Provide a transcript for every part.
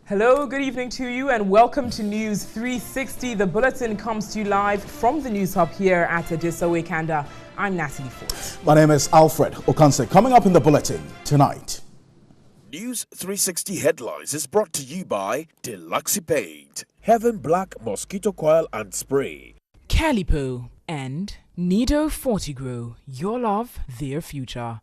Hello, good evening to you and welcome to News 360. The bulletin comes to you live from the News Hub here at Adisawe Kanda. I'm Natalie Ford. My name is Alfred Okanse. Coming up in the bulletin tonight. News 360 headlines is brought to you by Deluxe Paint, Heaven Black Mosquito Coil and Spray, Calipo and Nido Fortigro, your love, their future.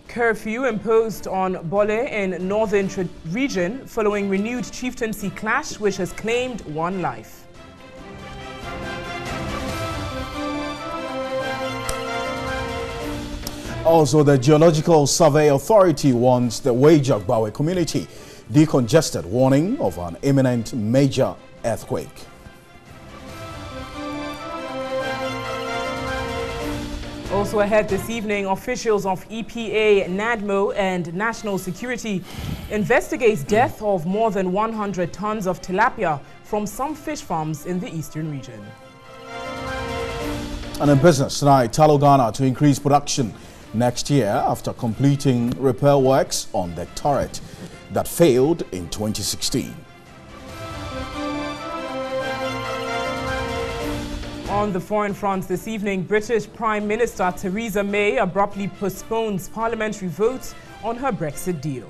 Curfew imposed on Bole in northern region following renewed chieftaincy clash which has claimed one life. Also, the Geological Survey Authority warns the Wejagbawe community decongested, warning of an imminent major earthquake. Also ahead this evening, officials of EPA, NADMO and National Security investigate death of more than 100 tons of tilapia from some fish farms in the eastern region. And in business tonight, Talogana to increase production next year after completing repair works on the turret that failed in 2016. On the foreign front this evening, British Prime Minister Theresa May abruptly postpones parliamentary votes on her Brexit deal.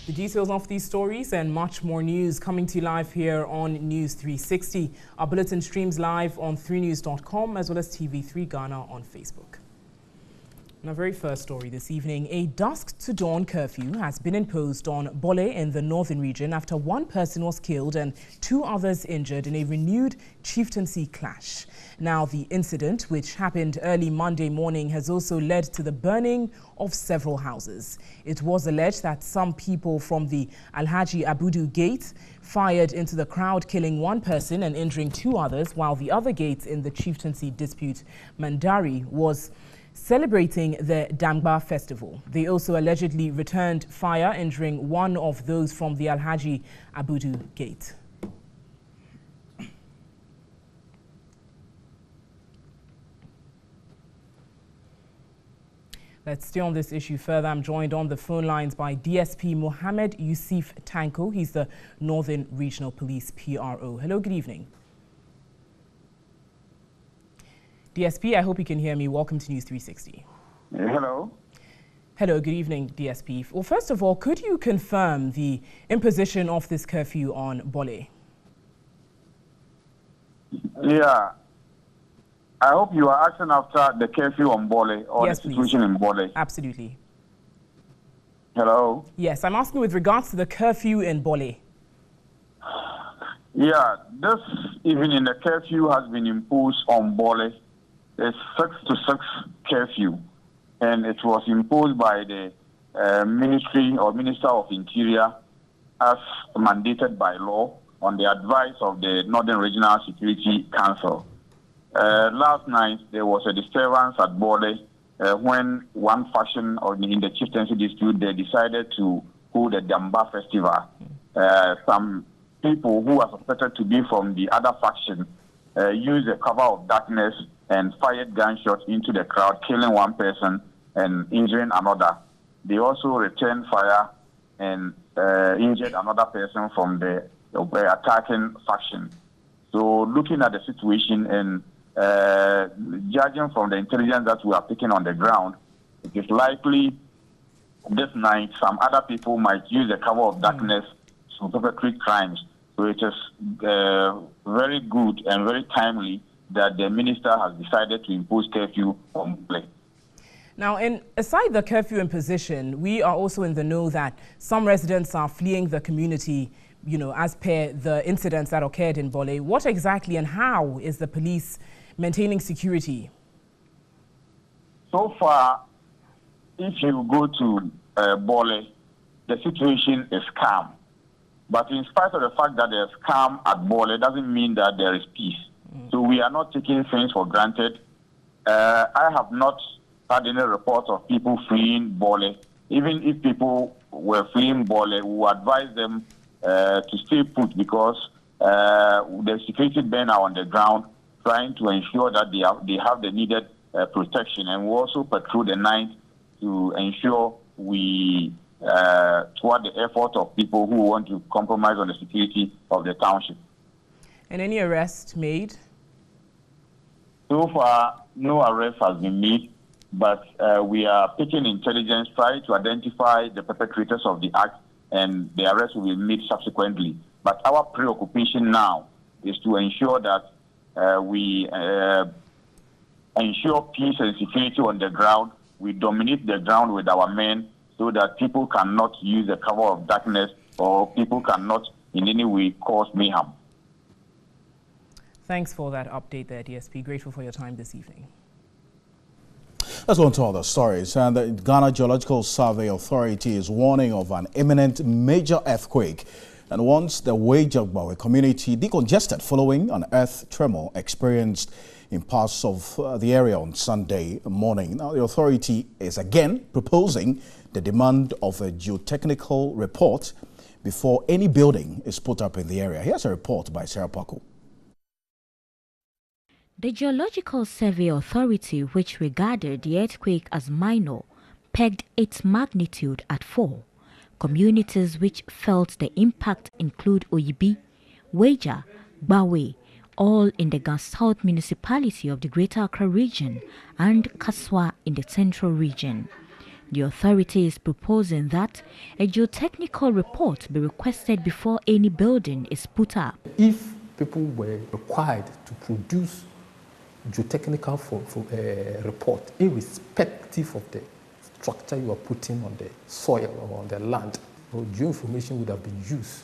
The details of these stories and much more news coming to you live here on News 360. Our bulletin streams live on 3news.com as well as TV3 Ghana on Facebook. And our very first story this evening, a dusk to dawn curfew has been imposed on Bole in the northern region after one person was killed and two others injured in a renewed chieftaincy clash. Now, the incident, which happened early Monday morning, has also led to the burning of several houses. It was alleged that some people from the Alhaji Abudu gate fired into the crowd, killing one person and injuring two others, while the other gate in the chieftaincy dispute, Mandari, was celebrating the Dangba festival. They also allegedly returned fire, injuring one of those from the Alhaji Abudu gate. Let's stay on this issue further. I'm joined on the phone lines by DSP Mohammed Yusuf Tanko. He's the Northern Regional Police PRO. Hello, good evening. DSP, I hope you can hear me. Welcome to News 360. Hello. Hello, good evening, DSP. Well, first of all, could you confirm the imposition of this curfew on Bole? Yeah. I hope you are asking after the curfew on Bole or yes, the situation please. In Bole. Absolutely. Hello. Yes, I'm asking with regards to the curfew in Bole. Yeah, this evening the curfew has been imposed on Bole. It's 6 to 6 curfew, and it was imposed by the Ministry or Minister of Interior as mandated by law on the advice of the Northern Regional Security Council. Last night there was a disturbance at Bole when one faction in the chieftaincy dispute they decided to hold a Damba festival. Some people who are suspected to be from the other faction used the cover of darkness and fired gunshots into the crowd, killing one person and injuring another. They also returned fire and injured another person from the attacking faction. So looking at the situation and judging from the intelligence that we are picking on the ground, it is likely this night some other people might use the cover of darkness to perpetrate crimes. So it is very good and very timely that the minister has decided to impose curfew on Bole. Now, aside the curfew imposition, we are also in the know that some residents are fleeing the community, as per the incidents that occurred in Bole. What exactly and how is the police maintaining security? So far, if you go to Bole, the situation is calm. But in spite of the fact that there's calm at Bole, it doesn't mean that there is peace. So we are not taking things for granted. I have not had any reports of people fleeing Bole. Even if people were fleeing Bole, we advise them to stay put because the security men are on the ground trying to ensure that they have the needed protection. And we also patrol the night to ensure we thwart the effort of people who want to compromise on the security of the township. And any arrest made? So far, no arrest has been made, but we are picking intelligence, trying to identify the perpetrators of the act, and the arrest will be made subsequently. But our preoccupation now is to ensure that we ensure peace and security on the ground. We dominate the ground with our men so that people cannot use the cover of darkness or people cannot in any way cause mayhem. Thanks for that update there, DSP. Grateful for your time this evening. Let's go on to other stories. And the Ghana Geological Survey Authority is warning of an imminent major earthquake and wants the Wejagbawe community decongested following an earth tremor experienced in parts of the area on Sunday morning. Now, the authority is again proposing the demand of a geotechnical report before any building is put up in the area. Here's a report by Sarah Paco. The Geological Survey Authority, which regarded the earthquake as minor, pegged its magnitude at 4. Communities which felt the impact include Oyibi, Weja, Bawe, all in the Gas South municipality of the Greater Accra region, and Kaswa in the Central region. The authority is proposing that a geotechnical report be requested before any building is put up. If people were required to produce geotechnical report, irrespective of the structure you are putting on the soil or on the land, geoinformation would have been used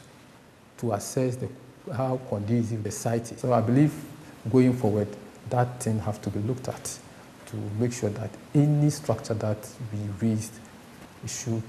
to assess how conducive the site is. So I believe going forward, that thing have to be looked at to make sure that any structure that we raised, we should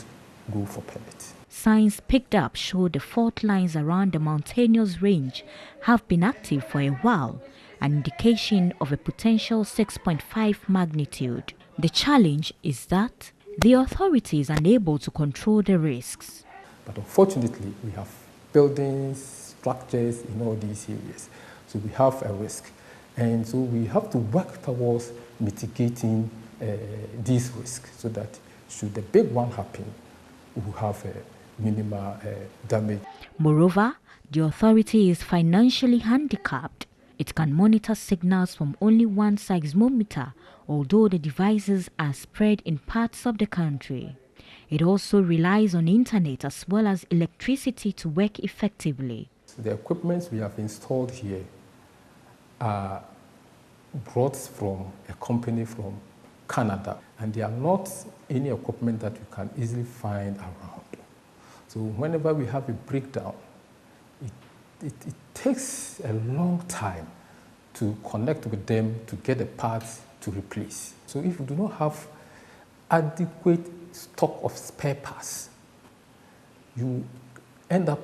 go for permit. Signs picked up show the fault lines around the mountainous range have been active for a while, an indication of a potential 6.5 magnitude. The challenge is that the authority is unable to control the risks. But unfortunately, we have buildings, structures in all these areas. So we have a risk. And so we have to work towards mitigating these risks so that should the big one happen, we will have a minimal damage. Moreover, the authority is financially handicapped. It can monitor signals from only one seismometer, although the devices are spread in parts of the country. It also relies on internet as well as electricity to work effectively. The equipment we have installed here are brought from a company from Canada, and they are not any equipment that you can easily find around. So whenever we have a breakdown, it takes a long time to connect with them to get the parts to replace. So if you do not have adequate stock of spare parts, you end up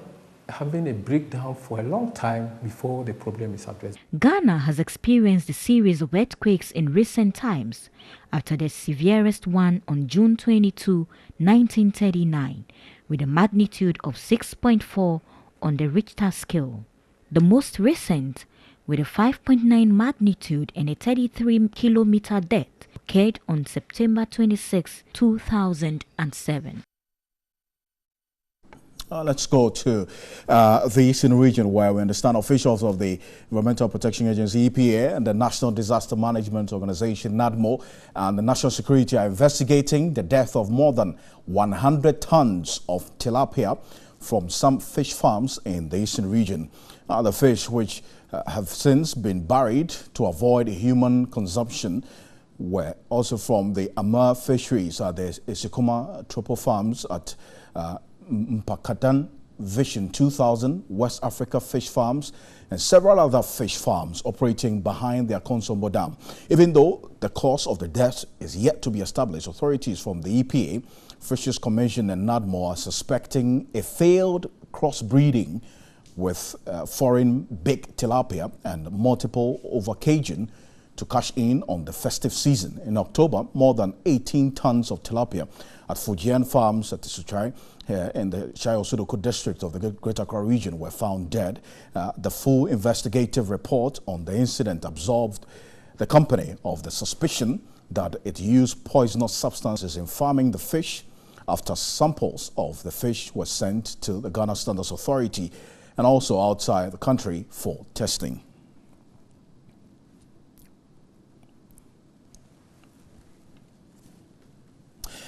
having a breakdown for a long time before the problem is addressed. Ghana has experienced a series of earthquakes in recent times, after the severest one on June 22, 1939, with a magnitude of 6.4 on the Richter scale. The most recent, with a 5.9 magnitude and a 33-kilometer depth, occurred on September 26, 2007. Let's go to the Eastern region, where we understand officials of the Environmental Protection Agency, EPA, and the National Disaster Management Organization, NADMO, and the National Security are investigating the death of more than 100 tons of tilapia from some fish farms in the Eastern region. The fish, which have since been buried to avoid human consumption, were also from the Amur fisheries, the Isikuma Tropo farms at Mpakatan Vision 2000, West Africa Fish Farms, and several other fish farms operating behind their Konsombo Dam. Even though the cause of the death is yet to be established, authorities from the EPA, Fisheries Commission, and NADMO are suspecting a failed crossbreeding with foreign big tilapia and multiple overcaging to cash in on the festive season. In October, more than 18 tons of tilapia at Fujian Farms at Isuchai here in the Shio-Sudoku district of the Greater Accra region were found dead. The full investigative report on the incident absolved the company of the suspicion that it used poisonous substances in farming the fish after samples of the fish were sent to the Ghana Standards Authority and also outside the country for testing.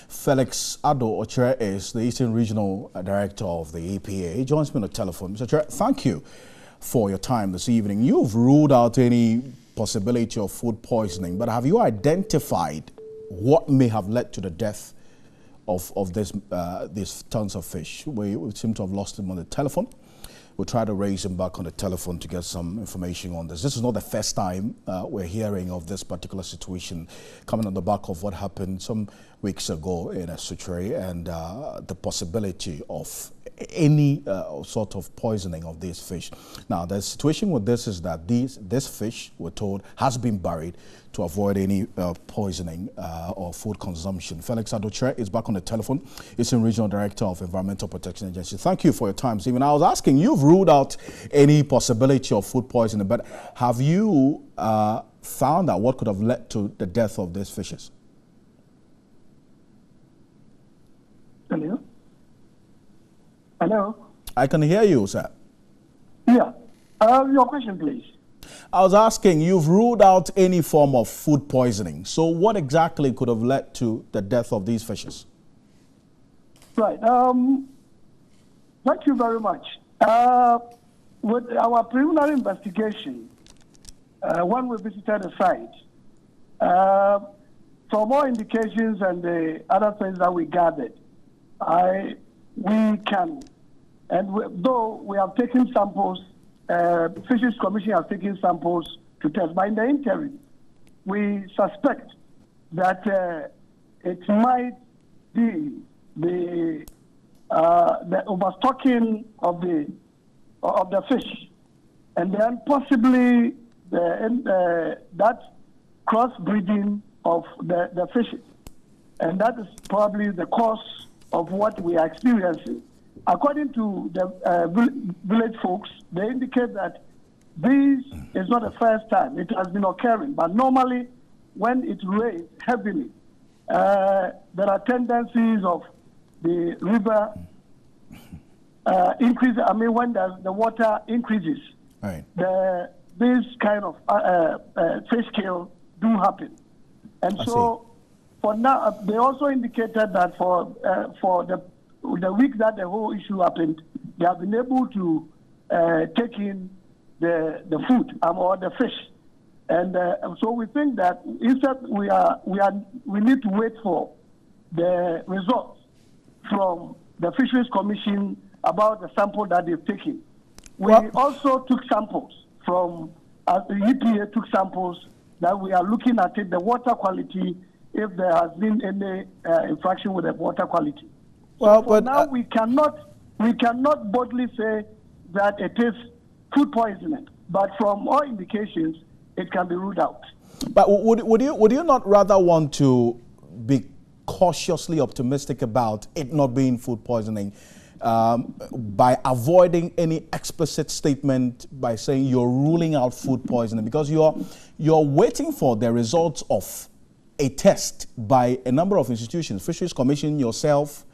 Felix Ado Ochere is the Eastern Regional Director of the EPA. He joins me on the telephone. Mr. Ochere, thank you for your time this evening. You've ruled out any possibility of food poisoning, but have you identified what may have led to the death of these tons of fish? We seem to have lost him on the telephone. We'll try to raise him back on the telephone to get some information on this. This is not the first time we're hearing of this particular situation coming on the back of what happened some weeks ago in Asutre and the possibility of any sort of poisoning of these fish. Now, the situation with this is that this fish, we're told, has been buried to avoid any poisoning or food consumption. Felix Ado-Ochere is back on the telephone. He's the Regional Director of Environmental Protection Agency. Thank you for your time, Stephen. I was asking, you've ruled out any possibility of food poisoning, but have you found out what could have led to the death of these fishes? Hello? Hello? I can hear you, sir. Yeah. Your question, please. I was asking, you've ruled out any form of food poisoning. So what exactly could have led to the death of these fishes? Right. Thank you very much. With our preliminary investigation, when we visited the site, from all indications and the other things that we gathered, we can, and though we have taken samples, Fisheries Commission has taken samples to test, but in the interim, we suspect that it might be the overstocking of the fish, and then possibly that crossbreeding of the fishes, and that is probably the cause of what we are experiencing. According to the village folks, they indicate that this is not the first time. It has been occurring, but normally when it rains heavily, there are tendencies of the river increase. I mean, when the water increases, right, this kind of fish kill do happen. And so for now, they also indicated that for the week that the whole issue happened, they have been able to take in the food or the fish, and so we think that instead we need to wait for the results from the Fisheries Commission about the sample that they've taken. We also took samples from the EPA took samples that we are looking at it, the water quality, if there has been any infraction with the water quality. Well, but now we cannot boldly say that it is food poisoning, but from all indications, it can be ruled out. But would you not rather want to be cautiously optimistic about it not being food poisoning by avoiding any explicit statement by saying you're ruling out food poisoning, because you're waiting for the results of a test by a number of institutions, Fisheries Commission, yourself,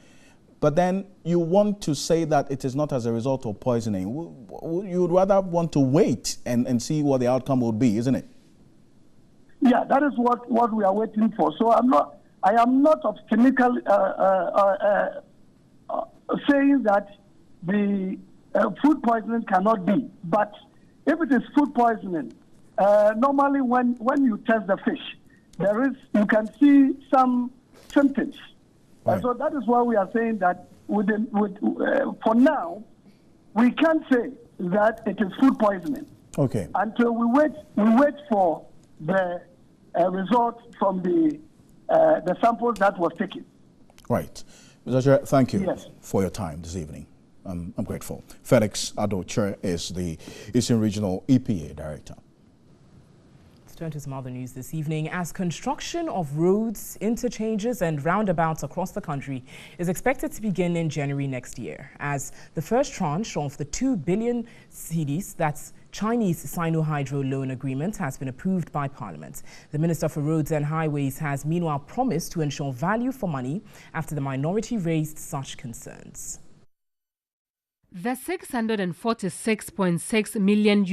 but then you want to say that it is not as a result of poisoning. You would rather want to wait and see what the outcome would be, isn't it? Yeah, that is what we are waiting for. So I am not optimistically saying that the food poisoning cannot be. But if it is food poisoning, normally when you test the fish, you can see some symptoms. Right. So that is why we are saying that for now, we can't say that it is food poisoning. Okay. Until we wait for the result from the samples that was taken. Right. Mr. Chair, thank you Yes. for your time this evening. I'm grateful. Felix Ado-Ochere is the Eastern Regional EPA Director. Let's turn to some other news this evening. As construction of roads, interchanges and roundabouts across the country is expected to begin in January next year, as the first tranche of the 2 billion cedis, that's Chinese Sino-Hydro loan agreement, has been approved by Parliament. The Minister for Roads and Highways has meanwhile promised to ensure value for money after the minority raised such concerns. The $646.6 million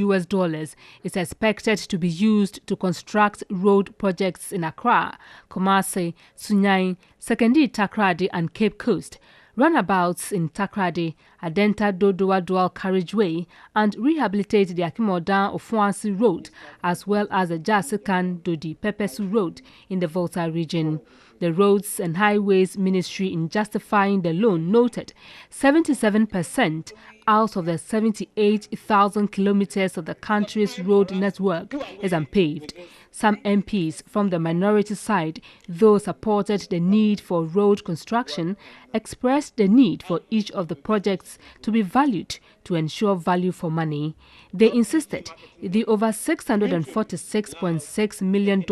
is expected to be used to construct road projects in Accra, Kumasi, Sunyani, Sekondi Takoradi and Cape Coast, runabouts in Takoradi, Adenta Dodowa Dual Carriageway, and rehabilitate the Akimodan Ofuansi Road, as well as the Jasikan Dodi Pepesu Road in the Volta region. The Roads and Highways Ministry, in justifying the loan, noted 77% out of the 78,000 kilometers of the country's road network is unpaved. Some MPs from the minority side, though supported the need for road construction, expressed the need for each of the projects to be valued to ensure value for money. They insisted the over $646.6 million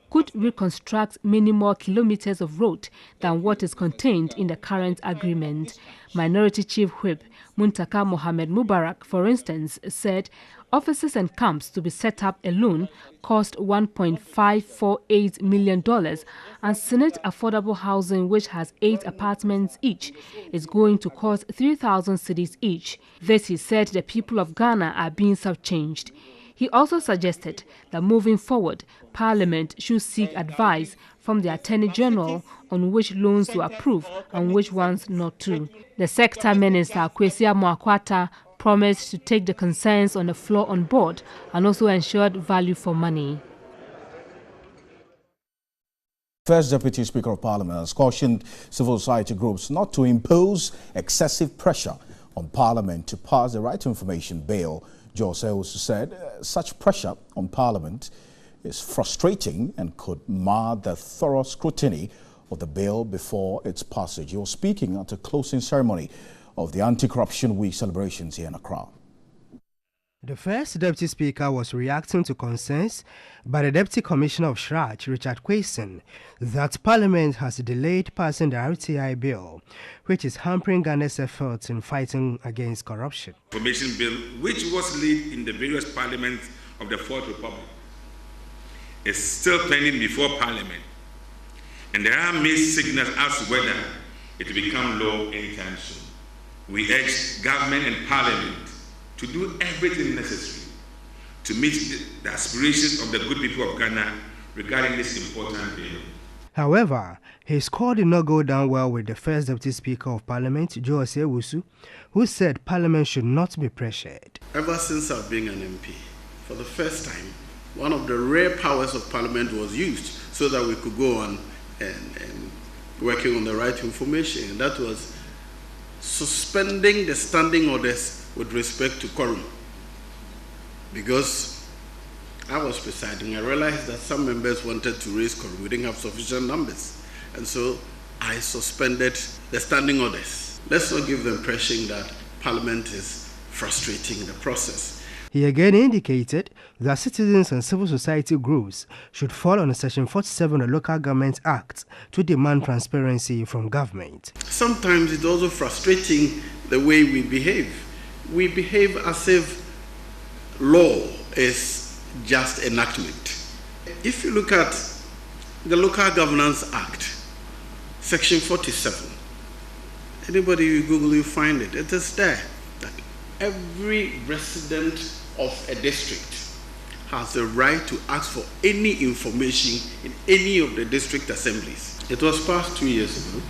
could reconstruct many more kilometers of road than what is contained in the current agreement. Minority Chief Whip Muntaka Mohammed Mubarak, for instance, said offices and camps to be set up alone cost $1.548 million, and Senate affordable housing, which has 8 apartments each, is going to cost 3,000 cedis each. This, he said, the people of Ghana are being shortchanged. He also suggested that moving forward, Parliament should seek advice from the Attorney General on which loans to approve and which ones not to. The Sector Minister, Kwesi Amoakwata, promised to take the concerns on the floor on board and also ensured value for money. First Deputy Speaker of Parliament has cautioned civil society groups not to impose excessive pressure on Parliament to pass the Right to Information Bill. Jose said such pressure on Parliament is frustrating and could mar the thorough scrutiny of the bill before its passage. He was speaking at a closing ceremony of the Anti-Corruption Week celebrations here in Accra. The first Deputy Speaker was reacting to concerns by the Deputy Commissioner of Shraj, Richard Quayson, that Parliament has delayed passing the RTI bill, which is hampering Ghana's efforts in fighting against corruption. Information bill, which was laid in the various parliaments of the Fourth Republic, is still pending before Parliament, and there are mixed signals as to whether it will become law anytime soon. We urge government and Parliament to do everything necessary to meet the aspirations of the good people of Ghana regarding this important bill. However, his score did not go down well with the first Deputy Speaker of Parliament, Jose Wusu, who said Parliament should not be pressured. Ever since I've been an MP, for the first time, one of the rare powers of Parliament was used so that we could go on and working on the right to information, and that was suspending the standing orders with respect to quorum. Because I was presiding, I realized that some members wanted to raise quorum. We didn't have sufficient numbers. And so I suspended the standing orders. Let's not give the impression that Parliament is frustrating the process. He again indicated that citizens and civil society groups should fall on Section 47 of the Local Government Act to demand transparency from government. Sometimes it's also frustrating the way we behave. We behave as if law is just enactment. If you look at the Local Governance Act, Section 47, anybody you Google, you find it. It is there that every resident of a district has the right to ask for any information in any of the district assemblies. It was passed 2 years ago.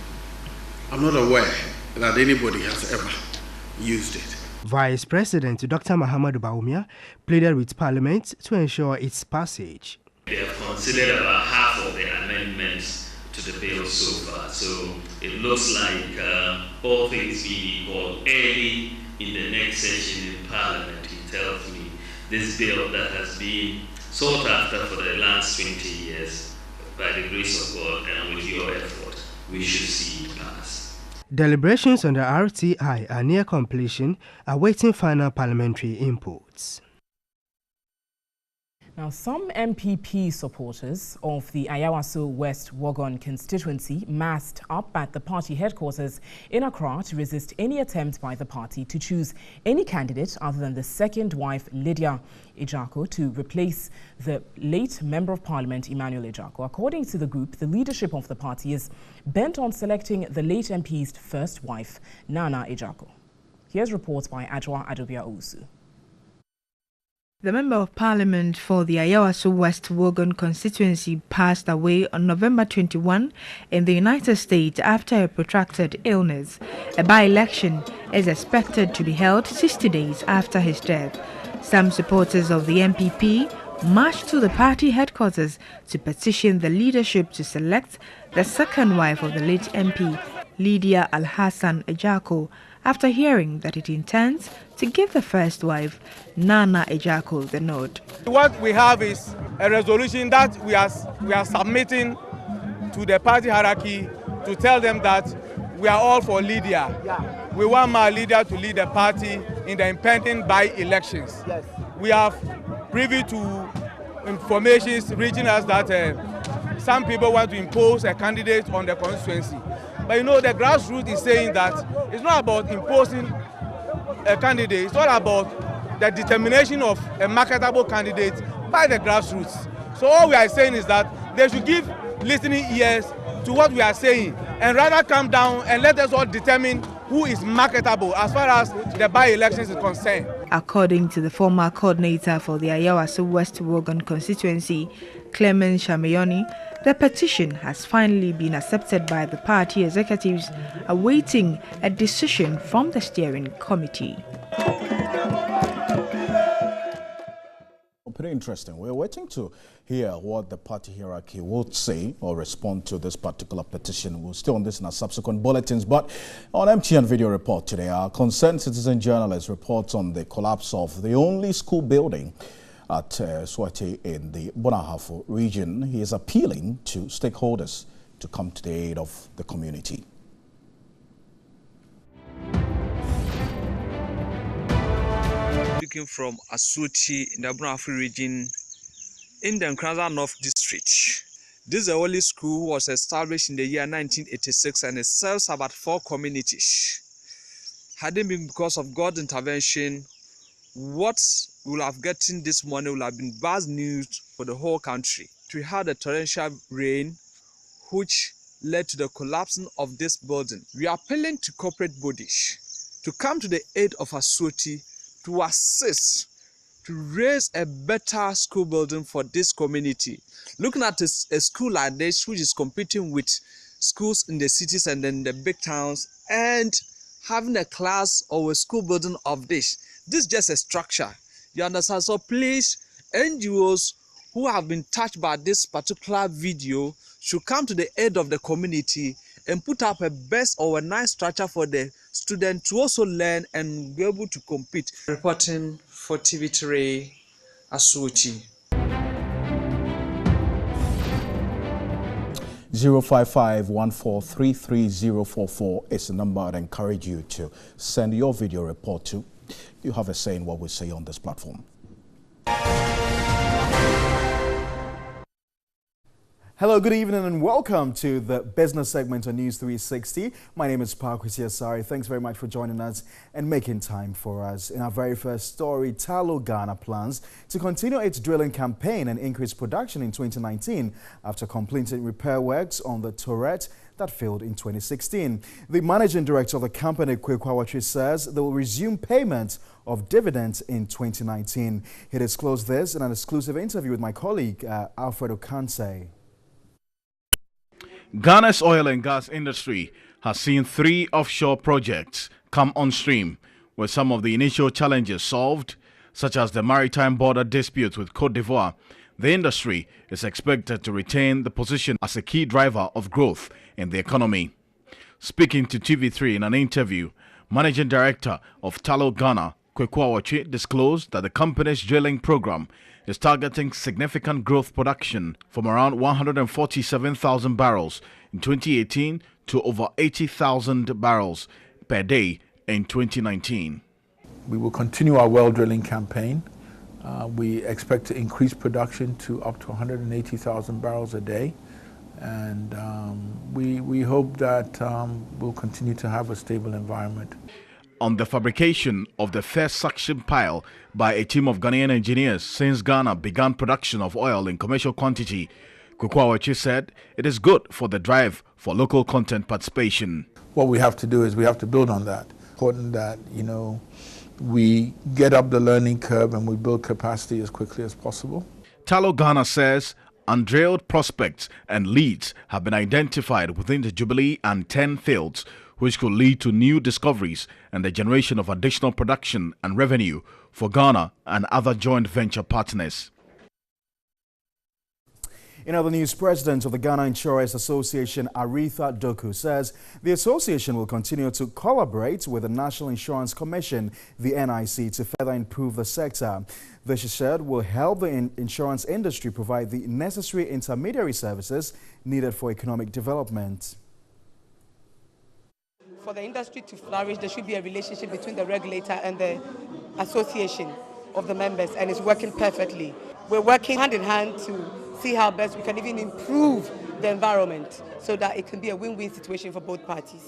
I'm not aware that anybody has ever used it. Vice President Dr. Mahamadou Bawumia pleaded with Parliament to ensure its passage. They have considered about half of the amendments to the bill so far, so it looks like all things being equal, early in the next session in Parliament, he tells me, this bill that has been sought after for the last 20 years, by the grace of God and with your effort, we should see it pass. Deliberations on the RTI are near completion, awaiting final parliamentary inputs. Now, some MPP supporters of the Ayawaso West Wuogon constituency massed up at the party headquarters in Accra to resist any attempt by the party to choose any candidate other than the second wife, Lydia Ejako, to replace the late Member of Parliament, Emmanuel Ejako. According to the group, the leadership of the party is bent on selecting the late MP's first wife, Nana Ejako. Here's reports by Adwa Adobia Owusu. The Member of Parliament for the Ayawaso West Wuogon constituency passed away on November 21 in the United States after a protracted illness. A by-election is expected to be held 60 days after his death. Some supporters of the MPP marched to the party headquarters to petition the leadership to select the second wife of the late MP, Lydia Alhassan Ejako, after hearing that it intends to give the first wife, Nana Ejako, the nod. What we have is a resolution that we are submitting to the party hierarchy to tell them that we are all for Lydia. Yeah. We want my Lydia to lead the party in the impending by-elections. Yes. We have privy to information reaching us that some people want to impose a candidate on the constituency. But you know, the grassroots is saying that it's not about imposing a candidate, it's all about the determination of a marketable candidate by the grassroots. So all we are saying is that they should give listening ears to what we are saying and rather come down and let us all determine who is marketable as far as the by-elections is concerned. According to the former coordinator for the Ayawaso West Wuogon constituency, Clement Shamayoni, the petition has finally been accepted by the party executives, awaiting a decision from the steering committee. Pretty interesting. We're waiting to hear what the party hierarchy will say or respond to this particular petition. We'll stay on this in our subsequent bulletins. But on MTN Video Report today, our concerned citizen journalist reports on the collapse of the only school building at Swati in the Bonahafo region. He is appealing to stakeholders to come to the aid of the community. Speaking from Asuti in the Bonahafo region in the Nkranza North District. This is the only school was established in the year 1986 and it serves about 4 communities. Had it been because of God's intervention, what we will have gotten this morning will have been bad news for the whole country. We had a torrential rain which led to the collapsing of this building. We are appealing to corporate bodies to come to the aid of Asuti to assist to raise a better school building for this community. Looking at a school like this, which is competing with schools in the cities and then the big towns, and having a class or a school building of this is just a structure. You understand? So please, NGOs who have been touched by this particular video should come to the aid of the community and put up a best or a nice structure for the students to also learn and be able to compete. Reporting for TV3, Asuti. 055-1433-044 is the number I'd encourage you to send your video report to. You have a say in what we say on this platform. Hello, good evening and welcome to the business segment on News 360. My name is Parkwisi Asari. Thanks very much for joining us and making time for us. In our very first story, Tallow Ghana plans to continue its drilling campaign and increase production in 2019 after completing repair works on the turret that failed in 2016. The managing director of the company, Kwekwa, says they will resume payment of dividends in 2019. He disclosed this in an exclusive interview with my colleague, Alfredo Kansei. Ghana's oil and gas industry has seen 3 offshore projects come on stream, with some of the initial challenges solved, such as the maritime border dispute with Côte d'Ivoire. The industry is expected to retain the position as a key driver of growth in the economy. Speaking to TV3 in an interview, Managing Director of Tallow Ghana, Kwekwa, disclosed that the company's drilling program is targeting significant growth production from around 147,000 barrels in 2018 to over 80,000 barrels per day in 2019. We will continue our well drilling campaign. We expect to increase production to up to 180,000 barrels a day. And we hope that we'll continue to have a stable environment. On the fabrication of the first suction pile by a team of Ghanaian engineers since Ghana began production of oil in commercial quantity, Kukwawachi said it is good for the drive for local content participation. What we have to do is we have to build on that. Important that, you know, we get up the learning curve and we build capacity as quickly as possible. Talo Ghana says undrilled prospects and leads have been identified within the Jubilee and 10 fields, which could lead to new discoveries and the generation of additional production and revenue for Ghana and other joint venture partners. In other news, President of the Ghana Insurers Association, Aretha Doku, says the association will continue to collaborate with the National Insurance Commission, the NIC, to further improve the sector. This, she said, will help the insurance industry provide the necessary intermediary services needed for economic development. For the industry to flourish, there should be a relationship between the regulator and the association of the members, and it's working perfectly. We're working hand in hand to see how best we can even improve the environment so that it can be a win-win situation for both parties.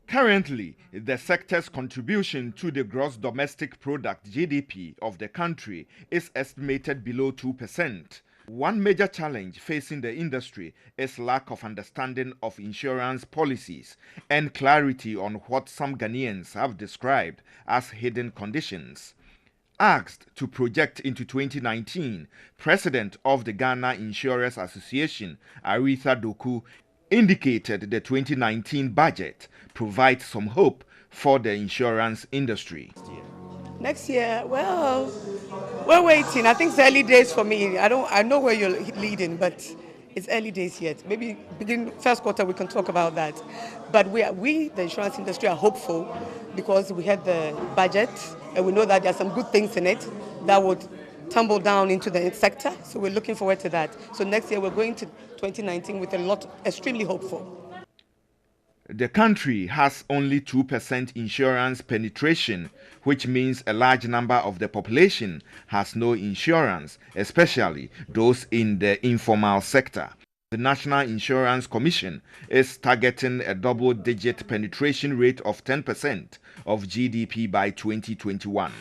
Currently, the sector's contribution to the gross domestic product (GDP) of the country is estimated below 2%. One major challenge facing the industry is lack of understanding of insurance policies and clarity on what some Ghanaians have described as hidden conditions. Asked to project into 2019, President of the Ghana Insurers Association, Aretha Doku, indicated the 2019 budget provides some hope for the insurance industry. Next year, well, we're waiting. I think it's early days for me. I know where you're leading, but it's early days yet. Maybe begin first quarter we can talk about that. But we, the insurance industry, are hopeful because we had the budget and we know that there are some good things in it that would tumble down into the sector. So we're looking forward to that. So next year we're going to 2019 with extremely hopeful. The country has only 2% insurance penetration, which means a large number of the population has no insurance, especially those in the informal sector. The National Insurance Commission is targeting a double-digit penetration rate of 10% of GDP by 2021.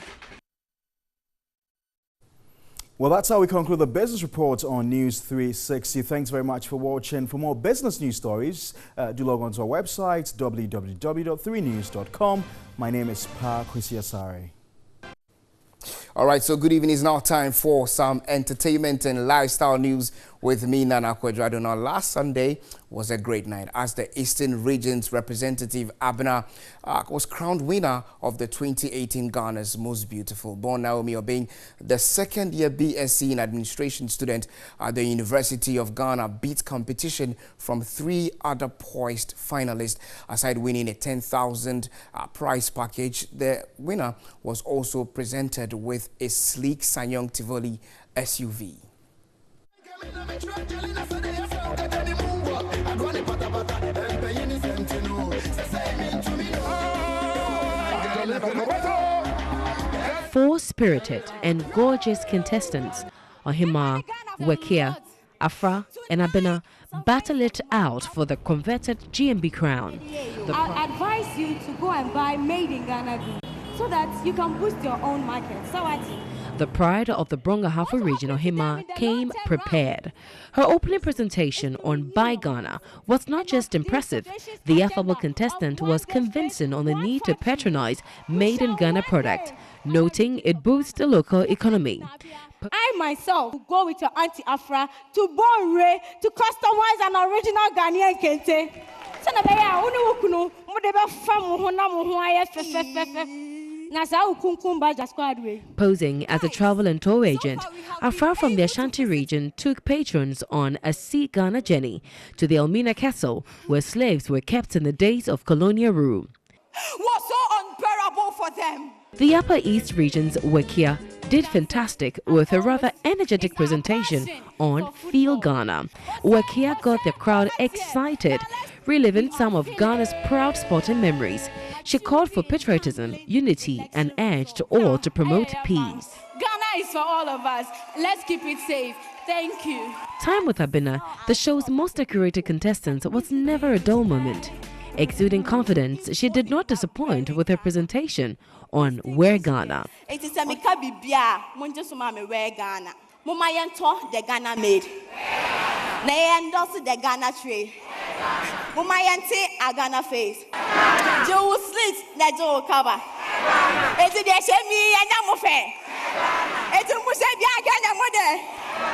Well, that's how we conclude the business report on News 360. Thanks very much for watching. For more business news stories, do log on to our website, www.3news.com. My name is Pa Kwesiasare. All right, so good evening. It's now time for some entertainment and lifestyle news with me, Nana Kwadradona. Last Sunday was a great night as the Eastern Region's representative, Abena, was crowned winner of the 2018 Ghana's Most Beautiful. Born Naomi Obeng, the second-year BSc in administration student at the University of Ghana, beat competition from 3 other poised finalists. Aside winning a 10,000 prize package, the winner was also presented with a sleek Sanyong Tivoli SUV. Four spirited and gorgeous contestants, Ohima, Wekia, Afra, and Abena, battle it out for the converted GMB crown. I advise you to go and buy Made in Ghana goods so that you can boost your own market. The pride of the Bronga-Hafu region, Ohima, came prepared. Her opening presentation on Buy Ghana was not just impressive. The affable contestant was convincing on the need to patronize Made in Ghana product, noting it boosts the local economy. I myself will go with your Auntie Afra to Bonre to customize an original Ghanaian kente. Posing as a travel and tour agent, Afra from the Ashanti region took patrons on a Sea Ghana journey to the Elmina Castle, where slaves were kept in the days of colonial rule. Was so unbearable for them. The Upper East region's Wekia did fantastic with a rather energetic presentation on Feel Ghana. Wekia got the crowd excited, reliving some of Ghana's proud sporting memories. She called for patriotism, unity, and urged all to promote peace. Ghana is for all of us. Let's keep it safe. Thank you. Time with Abena, the show's most decorated contestant, was never a dull moment. Exuding confidence, she did not disappoint with her presentation on Where Ghana. It is a Mika Bibia, Munjasumame Where Ghana. Mumayanto, the Ghana made. Nayandos, the Ghana tree. Mumayante, a Ghana face. Joe slits, the Joe cover. It's a Shemi and Yamofe. It's a Musabia Ghana mother.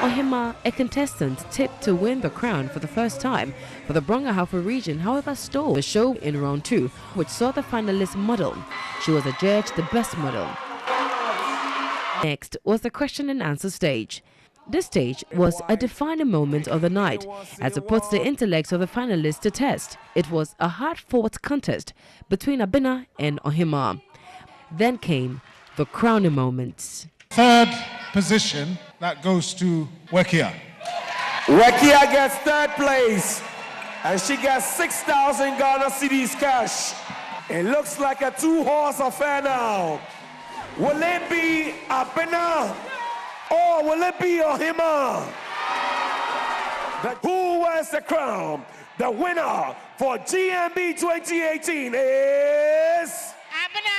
Ohima, a contestant tipped to win the crown for the first time for the Brong-Ahafo region, however, stole the show in round 2, which saw the finalists model. She was adjudged the best model. Next was the question and answer stage. This stage was a defining moment of the night as it puts the intellects of the finalists to test. It was a hard-fought contest between Abena and Ohima. Then came the crowning moments. Third position, that goes to Wekia. Wekia gets third place, and she gets 6,000 Ghana cedis cash. It looks like a two-horse affair now. Will it be Abena or will it be Ohima? Who wears the crown? The winner for GMB 2018 is Abena.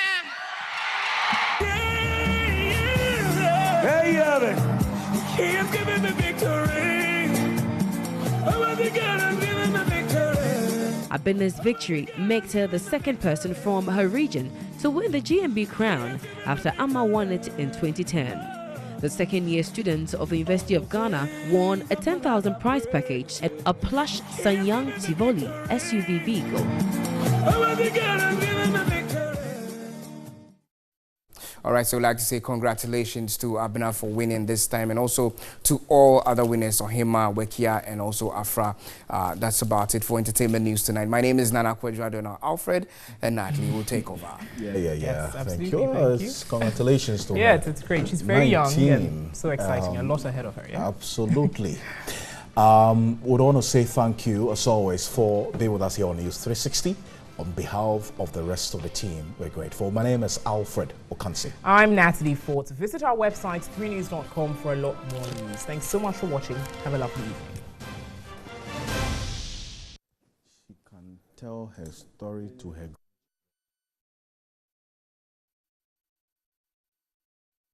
There you have it. He has given the victory. Oh, the God has given the victory. Abena's victory makes her the second person from her region to win the GMB crown after Amma won it in 2010. The second-year students of the University of Ghana won a 10,000 prize package at a plush Sanyang Tivoli SUV vehicle. Oh, the God has given the victory. All right, so I'd like to say congratulations to Abena for winning this time, and also to all other winners, Ohima, Wekia, and also Afra. That's about it for entertainment news tonight. My name is Nana Kwedrado. Alfred and Natalie will take over. Yeah. Yes, Thank you. thank you. Congratulations to her. Yeah, it's great. She's very 19. young and so exciting. A lot ahead of her. Yeah? Absolutely. Would want to say thank you, as always, for being with us here on News 360. On behalf of the rest of the team, we're grateful. My name is Alfred Okansi. I'm Natalie Fort. Visit our website, 3news.com, for a lot more news. Thanks so much for watching. Have a lovely evening. She can tell her story to her